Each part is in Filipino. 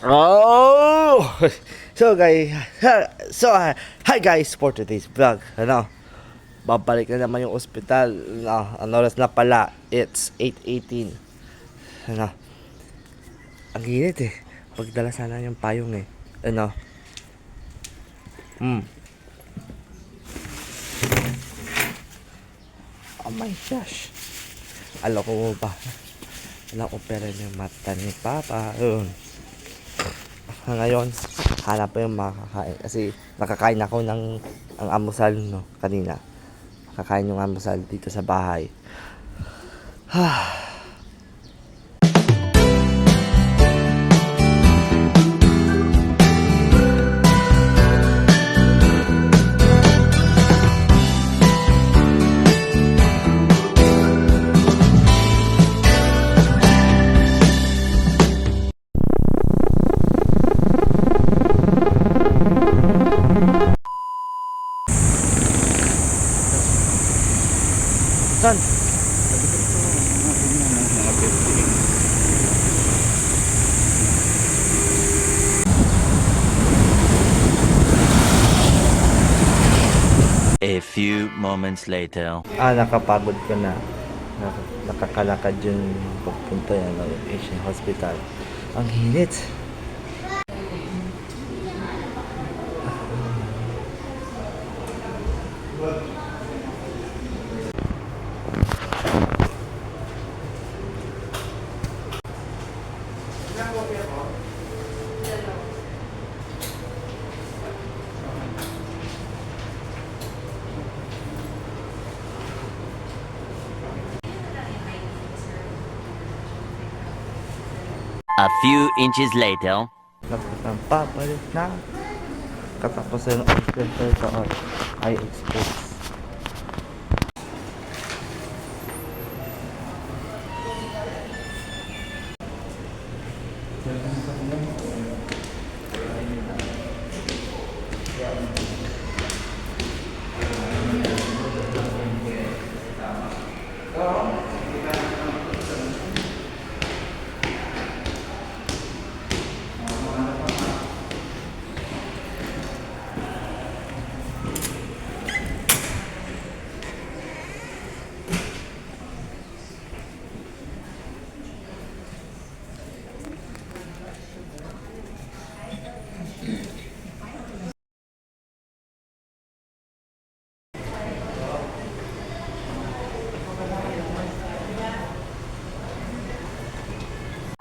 Oh! So guys, hi guys for today's vlog. Babalik na naman yung ospital. Ang oras na pala, it's 8:18. Ang init eh. Pagdala sana yung payong eh. Oh my gosh. Aloko mo ba? Na-opera yung mata ni Papa. Ngayon, hanap pa yung makakain. Kasi nakakain ako ng ang almusal kanina. Nakakain yung almusal dito sa bahay. Saan? A few moments later. Nakapagod ko na. Nakakalakad yung pagpunta yan ng Asian Hospital. Ang hinit. A few inches later. Papalit na. Katapusan ng hospital sa eye exposed.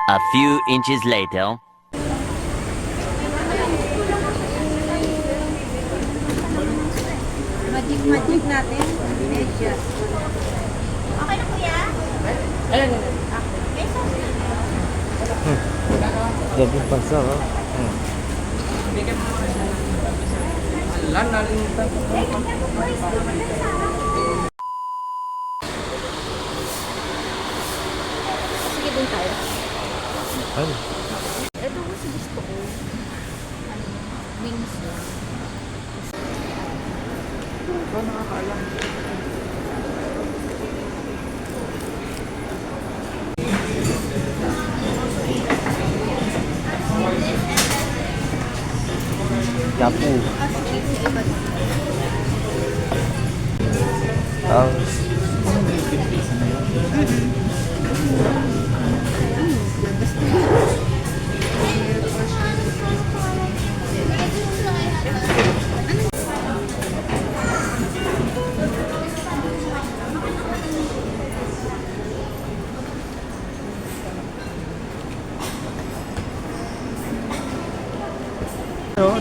A few inches later. Magic natin. Medyo. Okay na kuya? Ayun. Gabing pansa, ha? Sige dun tayo. Ano? Ito kasi gusto ko. Wings lang. Ito nakakaalam. Yapu. Sige, iba na.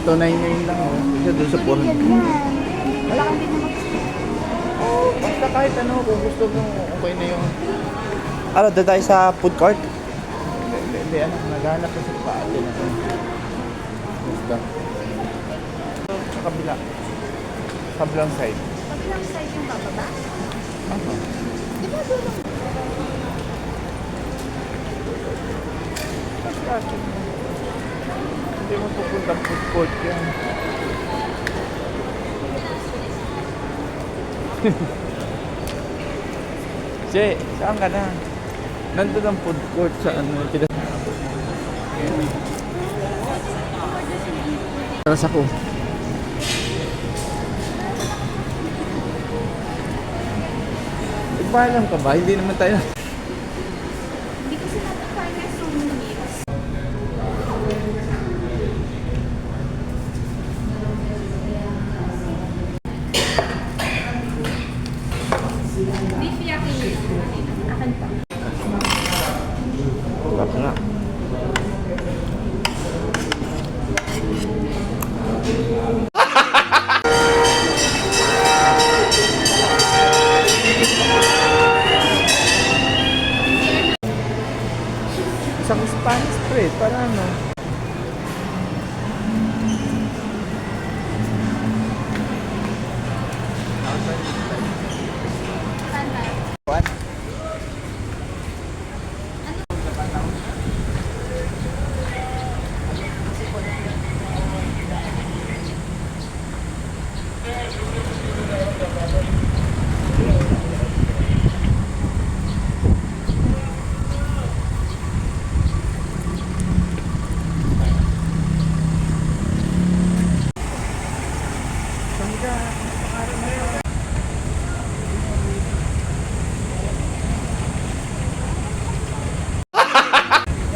Ito, 9 lang, Kasi doon sa porn. Wala kang din naman. Basta kahit ano, kung gusto mo, okay na yun. Ano, doon tayo sa food court? Hindi, naghahanap ko sa paate na ito. Basta. Sa kabila. Kabilang side. Kabilang side yung bababa? Di ba doon? Basta. Hindi mo pupunta food court yan. Che, saan ka na? Nandun ang food court sa ano. Taras ako. Paalam ka ba? Hindi naman tayo. Hindi kasi natin kaya so minutes. Beef yaki. Akan pa. Sarap nga. Isang Spanish spread, para ano? What?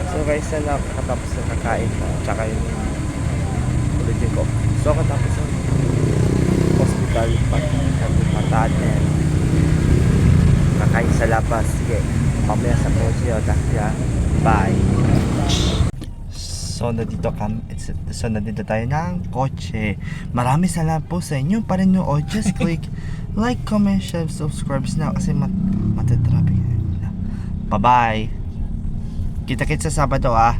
So guys, na nakatapos na kakain ko, tsaka yung ulitin ko. So katapos ng hospital, pagkataan na yan. Kakain sa labas. Sige, mamaya sa kotse o takya. Bye! So nandito tayo ng kotse. Maraming salamat po sa inyo pa rin nyo. Just click like, comment, share, subscribe now kasi matatraffic. Bye-bye! Kita-kits sa Sabado ah.